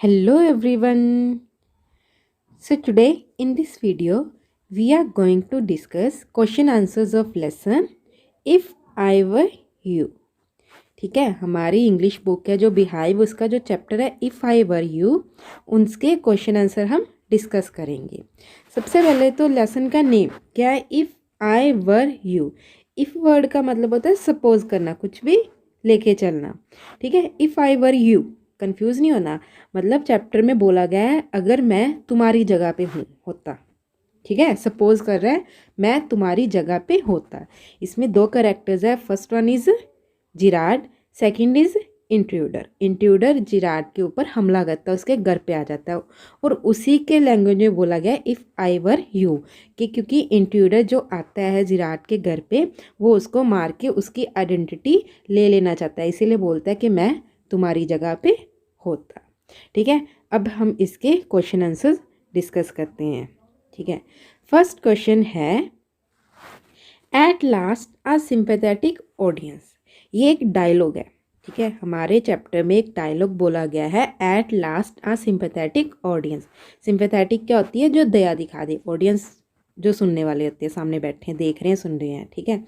Hello everyone. So today in this video we are going to discuss question answers of lesson If I Were You. ठीक है, हमारी English book है जो beehive उसका जो chapter है इफ़ आई वर यू, उसके question answer हम डिस्कस करेंगे। सबसे पहले तो लेसन का नेम क्या है, if I were you. If word का मतलब होता है सपोज करना, कुछ भी लेके चलना। ठीक है, if I were you, confuse नहीं होना। मतलब चैप्टर में बोला गया है अगर मैं तुम्हारी जगह पे होता। ठीक है, सपोज कर रहा है मैं तुम्हारी जगह पे होता। इसमें दो करेक्टर्स है, first one is Gerard, second is intruder. Intruder Gerard के ऊपर हमला करता है, उसके घर पे आ जाता है और उसी के लैंग्वेज में बोला गया इफ़ आई वर यू कि क्योंकि इंट्रूडर जो आता है जिराड के घर पे वो उसको मार के उसकी आइडेंटिटी ले लेना चाहता है, इसीलिए बोलता है कि मैं तुम्हारी जगह पे होता। ठीक है, अब हम इसके क्वेश्चन आंसर डिस्कस करते हैं। ठीक है, फर्स्ट क्वेश्चन है at last a sympathetic audience. ये एक डायलॉग है। ठीक है, हमारे चैप्टर में एक डायलॉग बोला गया है at last a sympathetic audience. Sympathetic क्या होती है, जो दया दिखा दे। ऑडियंस जो सुनने वाले होते हैं, सामने बैठे हैं, देख रहे हैं, सुन रहे हैं। ठीक है,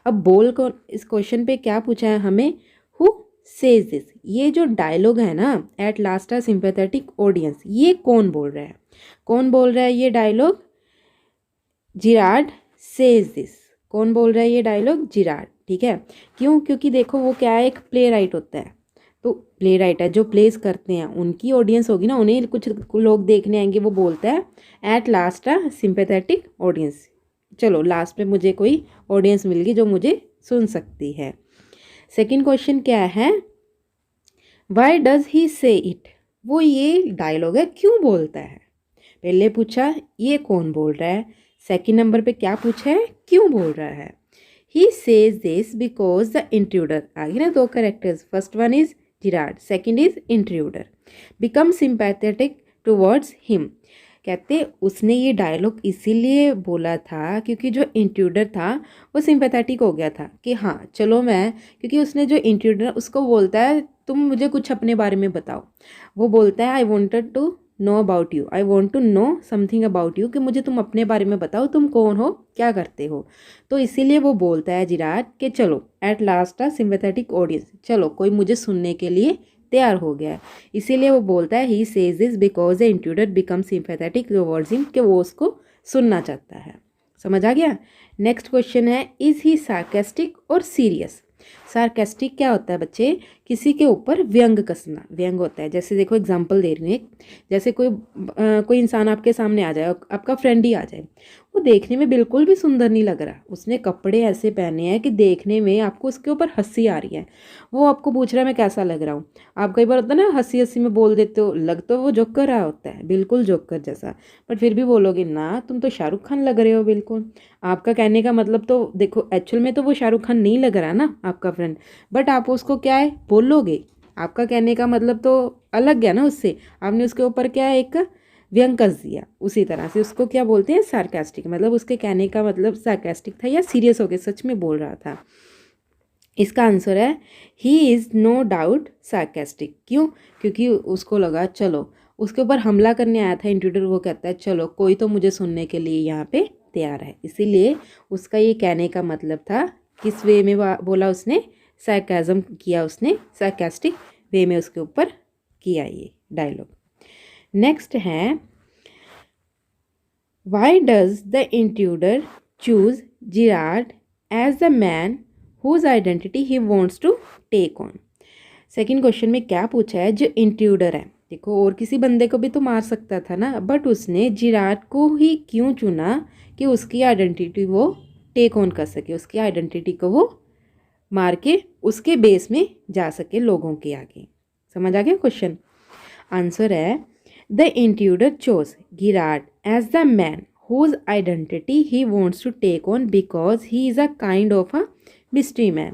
अब बोल को इस क्वेश्चन पे क्या पूछा है हमें, हु सेज दिस। ये जो डायलॉग है ना at last a sympathetic audience, ये कौन बोल रहा है? कौन बोल रहा है ये डायलॉग? Gerard says this. कौन बोल रहा है ये डायलॉग? जिराड। ठीक है, क्यों? क्योंकि देखो वो क्या है, एक प्ले राइट होता है। तो प्ले राइटर जो प्लेस करते हैं उनकी ऑडियंस होगी ना, उन्हें कुछ लोग देखने आएंगे। वो बोलता है at last a sympathetic audience, चलो लास्ट में मुझे कोई ऑडियंस मिल गई जो मुझे सुन सकती है। सेकंड क्वेश्चन क्या है, वाई डज ही से इट। वो ये डायलॉग है क्यों बोलता है? पहले पूछा ये कौन बोल रहा है, सेकंड नंबर पे क्या पूछा है, क्यों बोल रहा है। He says this because the intruder. आगे ना दो characters, first one is Gerard, second is intruder, become sympathetic towards him. कहते उसने ये डायलॉग इसीलिए बोला था क्योंकि जो इंट्रूडर था वो सिंपैथेटिक हो गया था कि हाँ चलो मैं, क्योंकि उसने जो इंट्रूडर उसको बोलता है तुम मुझे कुछ अपने बारे में बताओ। वो बोलता है I wanted to know about you, I want to know something about you, कि मुझे तुम अपने बारे में बताओ, तुम कौन हो, क्या करते हो। तो इसीलिए वो बोलता है जिराड कि चलो at last a sympathetic audience, चलो कोई मुझे सुनने के लिए तैयार हो गया है। इसीलिए वो बोलता है he says this because the intruder become sympathetic towards him, कि वो उसको सुनना चाहता है। समझ आ गया? नेक्स्ट क्वेश्चन है इज ही सार्केस्टिक और सीरियस। सार्केस्टिक क्या होता है बच्चे? किसी के ऊपर व्यंग कसना। व्यंग होता है, जैसे देखो एग्जांपल दे रही हूँ एक, जैसे कोई इंसान आपके सामने आ जाए, आपका फ्रेंड ही आ जाए, वो देखने में बिल्कुल भी सुंदर नहीं लग रहा, उसने कपड़े ऐसे पहने हैं कि देखने में आपको उसके ऊपर हंसी आ रही है। वो आपको पूछ रहा है मैं कैसा लग रहा हूँ। आप कई बार होता है ना हंसी हंसी में बोल देते हो, लग तो वो जोकर रहा होता है, बिल्कुल जोकर जैसा, बट फिर भी बोलोगे ना तुम तो शाहरुख खान लग रहे हो बिल्कुल। आपका कहने का मतलब तो देखो एक्चुअल में तो वो शाहरुख खान नहीं लग रहा ना आपका फ्रेंड, बट आप उसको क्या है बोलोगे। आपका कहने का मतलब तो अलग गया ना उससे, आपने उसके ऊपर क्या है एक व्यंग कस दिया। उसी तरह से उसको क्या बोलते हैं, सार्कास्टिक। मतलब उसके कहने का मतलब सार्कास्टिक था या सीरियस होकर सच में बोल रहा था। इसका आंसर है he is no doubt sarcastic. क्यों? क्योंकि उसको लगा चलो उसके ऊपर हमला करने आया था इंट्रूडर, वो कहता है चलो कोई तो मुझे सुनने के लिए यहाँ पे तैयार है। इसीलिए उसका ये कहने का मतलब था, किस वे में बोला उसने, सार्काज़म किया उसने, सार्कास्टिक वे में उसके ऊपर किया ये डायलॉग। नेक्स्ट है why does the intruder choose Girard as the man whose identity he wants to take on. Second question में क्या पूछा है, जो इंट्रूडर है, देखो और किसी बंदे को भी तो मार सकता था ना, बट उसने जिराड को ही क्यों चुना कि उसकी आइडेंटिटी वो टेक ऑन कर सके, उसकी आइडेंटिटी को वो मार के उसके बेस में जा सके लोगों के आगे। समझ आ गया क्वेश्चन? आंसर है the intruder chose Gerard as the man whose identity he wants to take on because he is a kind of a mystery man।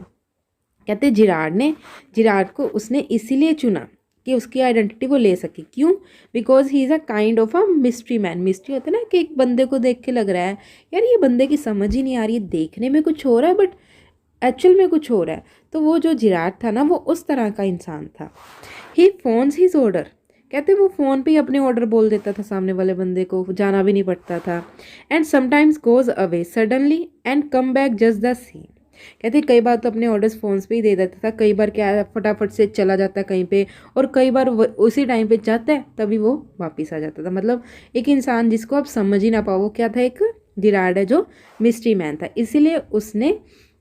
कहते जिराड को उसने इसीलिए चुना कि उसकी आइडेंटिटी वो ले सके। क्यों? Because he is a kind of a mystery man. Mystery होता है ना कि एक बंदे को देख के लग रहा है यार ये बंदे की समझ ही नहीं आ रही है, देखने में कुछ हो रहा है बट एक्चुअल में कुछ हो रहा है। तो वो जो जिराड था ना वो उस तरह का इंसान था। ही फोन्स हिज ऑर्डर। कहते वो फ़ोन पे ही अपने ऑर्डर बोल देता था सामने वाले बंदे को, जाना भी नहीं पड़ता था। And sometimes goes away suddenly and come back just the same. कहते कई बार तो अपने ऑर्डर्स फ़ोन्स पे ही दे देता था, कई बार क्या है फटाफट से चला जाता है कहीं पे, और कई बार उसी टाइम पे जाता है तभी वो वापस आ जाता था। मतलब एक इंसान जिसको आप समझ ही ना पाओ, वो क्या था, एक जिराड है जो मिस्ट्री मैन था। इसीलिए उसने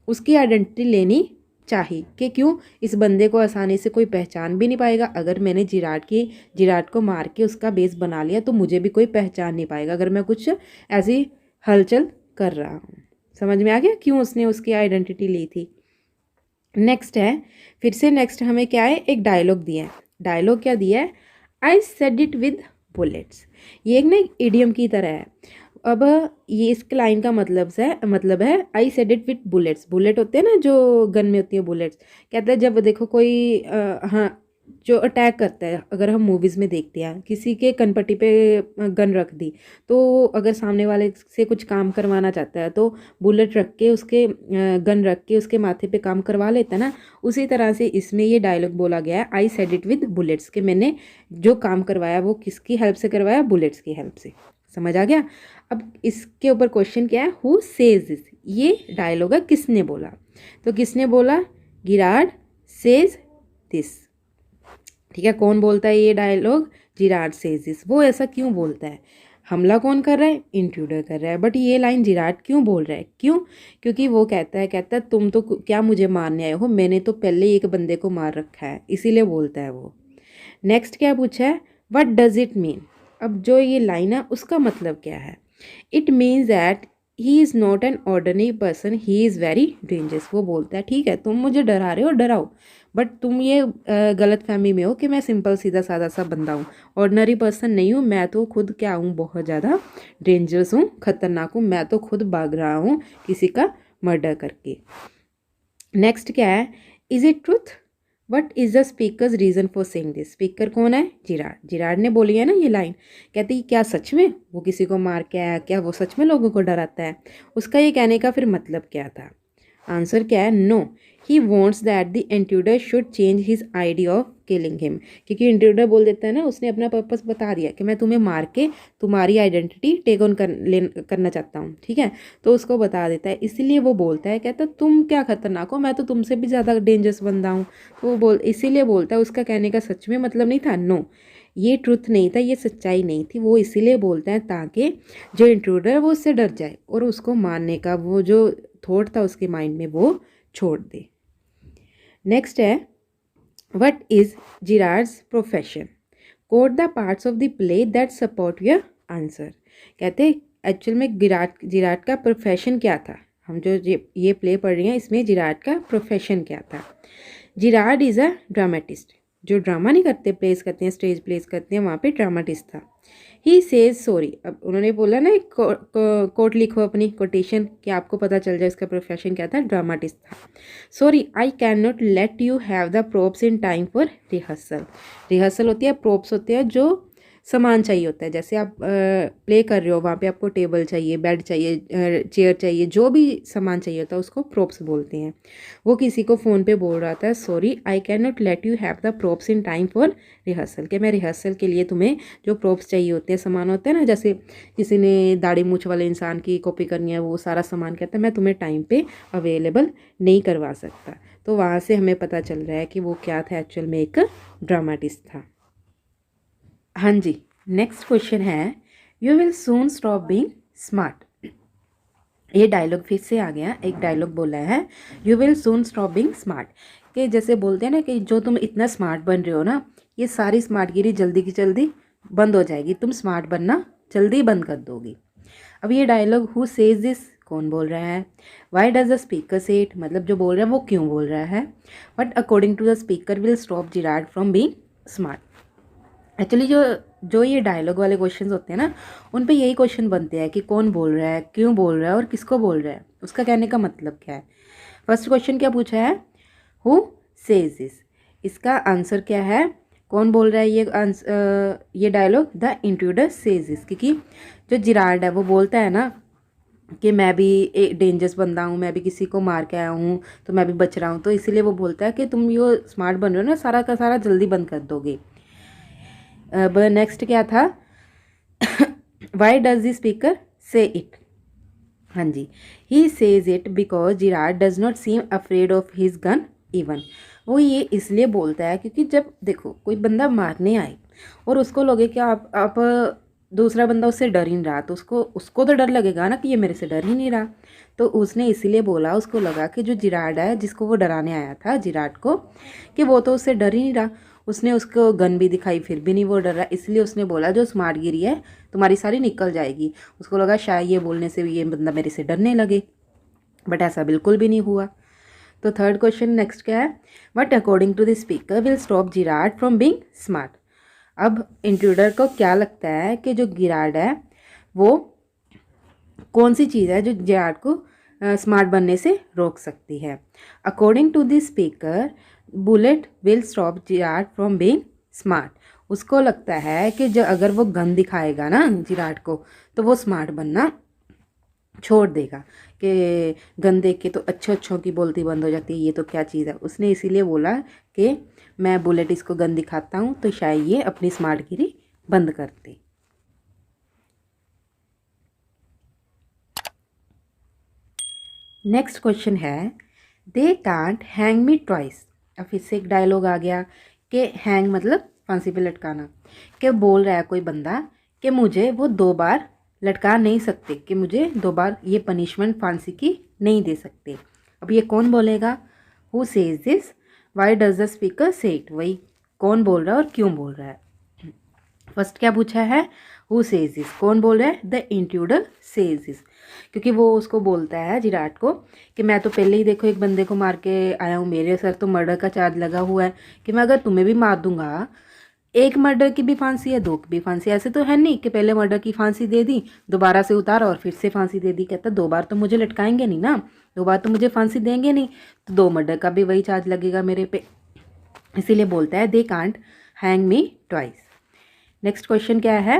उसकी आइडेंटिटी लेनी चाहिए कि क्यों, इस बंदे को आसानी से कोई पहचान भी नहीं पाएगा। अगर मैंने जिराड को मार के उसका बेस बना लिया तो मुझे भी कोई पहचान नहीं पाएगा अगर मैं कुछ ऐसी हलचल कर रहा हूँ। समझ में आ गया क्यों उसने उसकी आइडेंटिटी ली थी। नेक्स्ट है, फिर से नेक्स्ट हमें क्या है, एक डायलॉग दिया है। डायलॉग क्या दिया है, I said it with bullets. ये एक ना इडियम की तरह है। अब ये इसके लाइन का मतलब है I said it with bullets. Bullet होते हैं ना जो गन में होती है बुलेट्स। कहते हैं जब देखो कोई हाँ जो अटैक करता है, अगर हम मूवीज़ में देखते हैं किसी के कनपट्टी पे गन रख दी, तो अगर सामने वाले से कुछ काम करवाना चाहता है तो बुलेट रख के उसके गन रख के उसके माथे पे काम करवा लेता है ना। उसी तरह से इसमें ये डायलॉग बोला गया है, I said it with bullets, के मैंने जो काम करवाया वो किसकी हेल्प से करवाया, बुलेट्स की हेल्प से। समझ आ गया। अब इसके ऊपर क्वेश्चन क्या है, हु सेज दिस। ये डायलॉग है किसने बोला, तो किसने बोला, गिराड सेज दिस। ठीक है, कौन बोलता है ये डायलॉग, जिराड सेज दिस। वो ऐसा क्यों बोलता है, हमला कौन कर रहा है, इंट्रूडर कर रहा है, बट ये लाइन जिराड क्यों बोल रहा है, क्यों, क्योंकि वो कहता है तुम तो क्या मुझे मारने आए हो, मैंने तो पहले एक बंदे को मार रखा है, इसीलिए बोलता है वो। नेक्स्ट क्या पूछा है, व्हाट डज इट मीन। अब जो ये लाइन है उसका मतलब क्या है, it means that he is not an ordinary person, he is very dangerous. वो बोलता है ठीक है तुम मुझे डरा रहे हो, डराओ, बट तुम ये गलत फहमी में हो कि मैं सिंपल सीधा सादा सा बंदा हूँ, ऑर्डिनरी पर्सन नहीं हूँ। मैं तो खुद क्या हूँ, बहुत ज़्यादा डेंजरस हूँ, खतरनाक हूँ। मैं तो खुद भाग रहा हूँ किसी का मर्डर करके। नेक्स्ट क्या है, is it truth, what is the speakers reason for saying this. Speaker कौन है, जिराड ने बोली है ना ये लाइन। कहती क्या सच में वो किसी को मार के आया, क्या वो सच में लोगों को डराता है, उसका ये कहने का फिर मतलब क्या था। आंसर क्या है, no, he wants that the intruder should change his idea of killing him. क्योंकि इंट्रूडर बोल देता है ना, उसने अपना पर्पस बता दिया कि मैं तुम्हें मार के तुम्हारी आइडेंटिटी टेक ऑन करना चाहता हूँ। ठीक है, तो उसको बता देता है, इसीलिए वो बोलता है, कहता तुम क्या खतरनाक हो, मैं तो तुमसे भी ज़्यादा डेंजरस बंदा हूँ। तो वो इसीलिए बोलता है, उसका कहने का सच में मतलब नहीं था, नो, ये ट्रुथ नहीं था, ये सच्चाई नहीं थी। वो इसीलिए बोलता है ताकि जो इंट्रूडर है वो उससे डर जाए और उसको मारने का वो जो थॉट था उसके माइंड में वो छोड़ दे। नेक्स्ट है, what is Gerard's profession, quote the parts of the play that support your answer. कहते एक्चुअल में जिराड का प्रोफेशन क्या था, हम जो ये प्ले पढ़ रहे हैं इसमें जिराड का प्रोफेशन क्या था। जिराड इज़ अ ड्रामेटिस्ट, जो ड्रामा नहीं करते, प्लेस करते हैं, स्टेज प्लेस करते हैं, वहाँ पे ड्रामेटिस्ट था। ही सेज सॉरी, अब उन्होंने बोला ना एक कोट लिखो अपनी कोटेशन कि आपको पता चल जाए इसका प्रोफेशन क्या था, ड्रामेटिस्ट था। Sorry I can not let you have the props in time for rehearsal. Rehearsal होती है, प्रोप्स होते हैं जो सामान चाहिए होता है। जैसे आप प्ले कर रहे हो, वहाँ पे आपको टेबल चाहिए, बेड चाहिए, चेयर चाहिए, जो भी सामान चाहिए होता है उसको प्रोप्स बोलते हैं। वो किसी को फ़ोन पे बोल रहा था, sorry I can not let you have the props in time for rehearsal, कि मैं रिहर्सल के लिए तुम्हें जो प्रोप्स चाहिए होते हैं, सामान होते हैं ना, जैसे किसी ने दाढ़ी मूछ वाले इंसान की कॉपी करनी है, वो सारा सामान कहता है मैं तुम्हें टाइम पे अवेलेबल नहीं करवा सकता। तो वहाँ से हमें पता चल रहा है कि वो क्या था, एक्चुअल में एक ड्रामेटिस्ट था। हाँ जी, नेक्स्ट क्वेश्चन है, you will soon stop being smart. ये डायलॉग फिर से आ गया, एक डायलॉग बोला है, you will soon stop being smart, कि जैसे बोलते हैं ना कि जो तुम इतना स्मार्ट बन रहे हो ना, ये सारी स्मार्टगिरी जल्दी की जल्दी बंद हो जाएगी, तुम स्मार्ट बनना जल्दी बंद कर दोगी। अब ये डायलॉग हु सेज दिस, कौन बोल रहा है, why does the speaker say it, मतलब जो बोल रहा है वो क्यों बोल रहा है, but according to the speaker will stop Girard from being smart. Actually जो ये डायलॉग वाले क्वेश्चंस होते हैं ना, उन पे यही क्वेश्चन बनते हैं कि कौन बोल रहा है, क्यों बोल रहा है और किसको बोल रहा है, उसका कहने का मतलब क्या है। फर्स्ट क्वेश्चन क्या पूछा है, हु सेज दिस, इसका आंसर क्या है, कौन बोल रहा है ये dialogue, the intruder says this, क्योंकि जो जिराड है वो बोलता है ना कि मैं भी एक डेंजरस बंदा हूँ, मैं भी किसी को मार के आया हूँ तो मैं भी बच रहा हूँ, तो इसीलिए वो बोलता है कि तुम यो स्मार्ट बन रहे हो ना, सारा का सारा जल्दी बंद कर दोगे। अब नेक्स्ट क्या था, why does the speaker say it. हाँ जी, he says it because Gerard does not seem afraid of his gun even. वो ये इसलिए बोलता है क्योंकि जब देखो कोई बंदा मारने आए और उसको लगे कि आप दूसरा बंदा उससे डर ही नहीं रहा, तो उसको तो डर लगेगा ना कि ये मेरे से डर ही नहीं रहा। तो उसने इसीलिए बोला, उसको लगा कि जो जिराड है जिसको वो डराने आया था जिराड को, कि वो तो उससे डर ही नहीं रहा। उसने उसको गन भी दिखाई फिर भी नहीं वो डर रहा, इसलिए उसने बोला जो स्मार्टगिरी है तुम्हारी सारी निकल जाएगी। उसको लगा शायद ये बोलने से ये बंदा मेरे से डरने लगे, बट ऐसा बिल्कुल भी नहीं हुआ। तो थर्ड क्वेश्चन नेक्स्ट क्या है, what according to the speaker will stop Girard from being smart. अब इंट्रूडर को क्या लगता है कि जो जिराड है वो कौन सी चीज़ है जो जिराड को स्मार्ट बनने से रोक सकती है। According to the speaker bullet will stop Girard from being smart. उसको लगता है कि जो अगर वो गन दिखाएगा ना जिराड को तो वो स्मार्ट बनना छोड़ देगा, कि गन देख के तो अच्छों की बोलती बंद हो जाती है, ये तो क्या चीज़ है। उसने इसीलिए बोला कि मैं बुलेट इसको गन दिखाता हूँ तो शायद ये अपनी स्मार्टगिरी बंद कर दे। नेक्स्ट क्वेश्चन है, they can't hang me twice. अब फिर से एक डायलॉग आ गया कि हैंग मतलब फांसी पे लटकाना, कि बोल रहा है कोई बंदा कि मुझे वो 2 बार लटका नहीं सकते, कि मुझे 2 बार ये पनिशमेंट फांसी की नहीं दे सकते। अब ये कौन बोलेगा, who says this, Y does the speaker say it. वही कौन बोल रहा है और क्यों बोल रहा है। फर्स्ट क्या पूछा है, हु सेज दिस, कौन बोल रहा है, द इंट्रूडर सेज दिस, क्योंकि वो उसको बोलता है जिराड को कि मैं तो पहले ही देखो एक बंदे को मार के आया हूँ, मेरे सर तो मर्डर का चार्ज लगा हुआ है, कि मैं अगर तुम्हें भी मार दूंगा, एक मर्डर की भी फांसी है 2 की भी फांसी, ऐसे तो है नहीं कि पहले मर्डर की फांसी दे दी दोबारा से उतारा और फिर से फांसी दे दी। कहता 2 बार तो मुझे लटकाएंगे नहीं ना, 2 बार तो मुझे फांसी देंगे नहीं, तो 2 मर्डर का भी वही चार्ज लगेगा मेरे पे। इसीलिए बोलता है they can't hang me twice. Next question क्या है,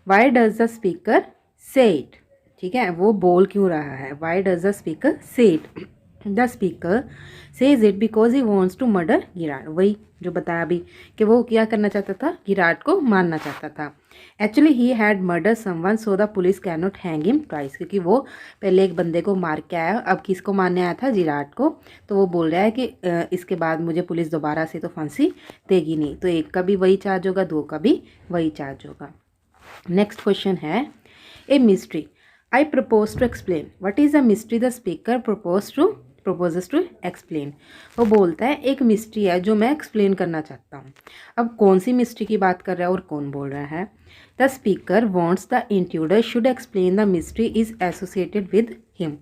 why does the speaker say it. ठीक है, वो बोल क्यों रहा है, why does the speaker say it. The speaker says it because he wants to murder Gerard. वही जो बताया अभी कि वो क्या करना चाहता था, गिराड को मारना चाहता था। Actually he had murder someone so the police can not hang him twice, क्योंकि वो पहले एक बंदे को मार के आया, अब किसको मारने आया था, जिराड को। तो वो बोल रहा है कि इसके बाद मुझे पुलिस दोबारा से तो फांसी देगी नहीं, तो 1 का भी वही चार्ज होगा, 2 का भी वही चार्ज होगा। नेक्स्ट क्वेश्चन है, a mystery I propose to explain. What is a mystery the speaker proposes to explain. वो बोलता है एक मिस्ट्री है जो मैं एक्सप्लेन करना चाहता हूँ। अब कौन सी मिस्ट्री की बात कर रहा है और कौन बोल रहा है, the speaker wants the intruder should explain the mystery is associated with him.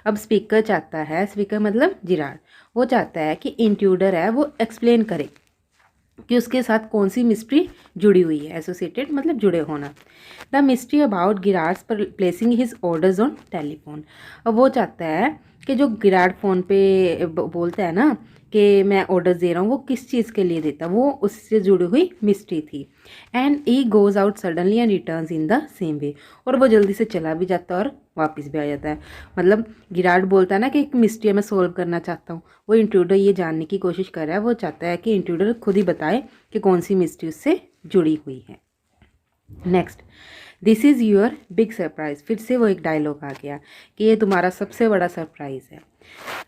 अब स्पीकर चाहता है, स्पीकर मतलब जिराड, वो चाहता है कि इंट्रूडर है वो एक्सप्लेन करे कि उसके साथ कौन सी मिस्ट्री जुड़ी हुई है, एसोसिएटेड मतलब जुड़े होना। द मिस्ट्री अबाउट गिराड्स पर placing his orders on telephone. अब वो चाहता है कि जो गिराड फ़ोन पे बोलता है ना कि मैं ऑर्डर्स दे रहा हूँ, वो किस चीज़ के लिए देता, वो उससे जुड़ी हुई मिस्ट्री थी। And he goes out suddenly and returns in the same way. और वो जल्दी से चला भी जाता है और वापस भी आ जाता है। मतलब गिराड बोलता है ना कि एक मिस्ट्री मैं सोल्व करना चाहता हूँ, वो इंट्रूडर ये जानने की कोशिश कर रहा है, वो चाहता है कि इंट्रूडर खुद ही बताए कि कौन सी मिस्ट्री उससे जुड़ी हुई है। Next, this is your big surprise. फिर से वो एक डायलॉग आ गया कि ये तुम्हारा सबसे बड़ा सरप्राइज़ है।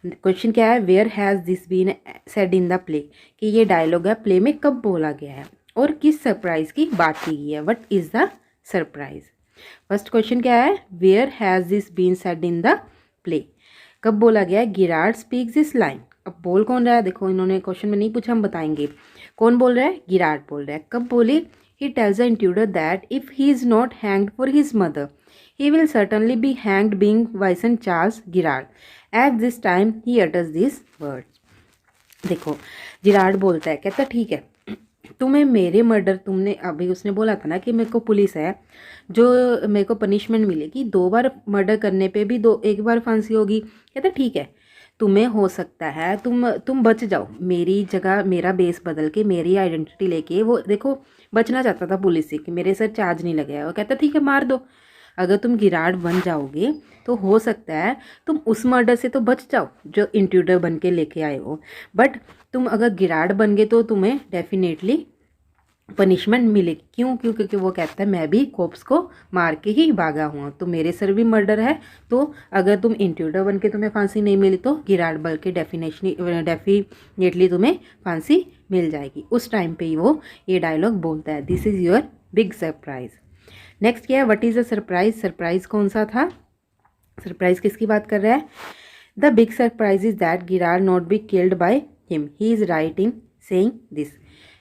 क्वेश्चन क्या है, where has this been said in the play, कि ये डायलॉग है प्ले में कब बोला गया है और किस सरप्राइज की बात की गई है, what is the surprise. First question क्या है, where has this been said in the play, कब बोला गया है, गिराड स्पीक्स दिस लाइन। अब बोल कौन रहा है, देखो इन्होंने क्वेश्चन में नहीं पूछा, हम बताएंगे कौन बोल रहा है, गिराड बोल रहा है। कब बोली, he tells the intruder that if he is not hanged for his mother, he will certainly be hanged being Vincent Charles Girard. At this time he utters these words. देखो जिराड बोलता है, कहता ठीक है तुम्हें मेरे मर्डर, तुमने अभी उसने बोला था ना कि मेरे को पुलिस है जो मेरे को पनिशमेंट मिलेगी, 2 बार मर्डर करने पे भी 1 बार फांसी होगी। कहता ठीक है, तुम्हें हो सकता है तुम बच जाओ, मेरी जगह मेरा बेस बदल के मेरी आइडेंटिटी लेके, वो देखो बचना चाहता था पुलिस से कि मेरे सर चार्ज नहीं लगाया। वो कहता ठीक है मार दो, अगर तुम गिराड बन जाओगे तो हो सकता है तुम उस मर्डर से तो बच जाओ जो इंट्रूडर बन के लेके आए हो, बट तुम अगर गिराड बन गए तो तुम्हें डेफिनेटली पनिशमेंट मिलेगी। क्यों? क्योंकि वो कहता है मैं भी कोप्स को मार के ही भागा हुआ, तो मेरे सर भी मर्डर है, तो अगर तुम इंट्रूडर बन के तुम्हें फांसी नहीं मिली तो गिराड के डेफिनेटली तुम्हें फांसी मिल जाएगी। उस टाइम पे ही वो ये डायलॉग बोलता है, this is your big surprise. Next क्या है, what is a surprise? Surprise कौन सा था? सरप्राइज किसकी बात कर रहा है? The big surprise is that Gerard not be killed by him, he is writing saying this.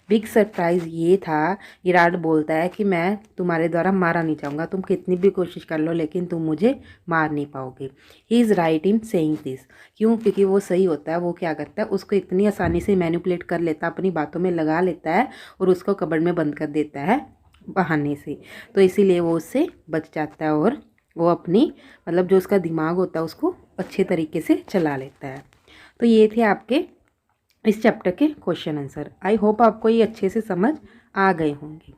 Big surprise ये था, गिराड बोलता है कि मैं तुम्हारे द्वारा मारा नहीं जाऊंगा, तुम कितनी भी कोशिश कर लो लेकिन तुम मुझे मार नहीं पाओगे। He is right in saying this. क्यों? क्योंकि वो सही होता है। वो क्या करता है, उसको इतनी आसानी से मैनिपुलेट कर लेता है, अपनी बातों में लगा लेता है और उसको कबर्ड में बंद कर देता है बहाने से, तो इसीलिए वो उससे बच जाता है और वो अपनी मतलब जो उसका दिमाग होता है उसको अच्छे तरीके से चला लेता है। तो ये थे आपके इस चैप्टर के क्वेश्चन आंसर। आई होप आपको ये अच्छे से समझ आ गए होंगे।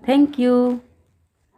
Thank you.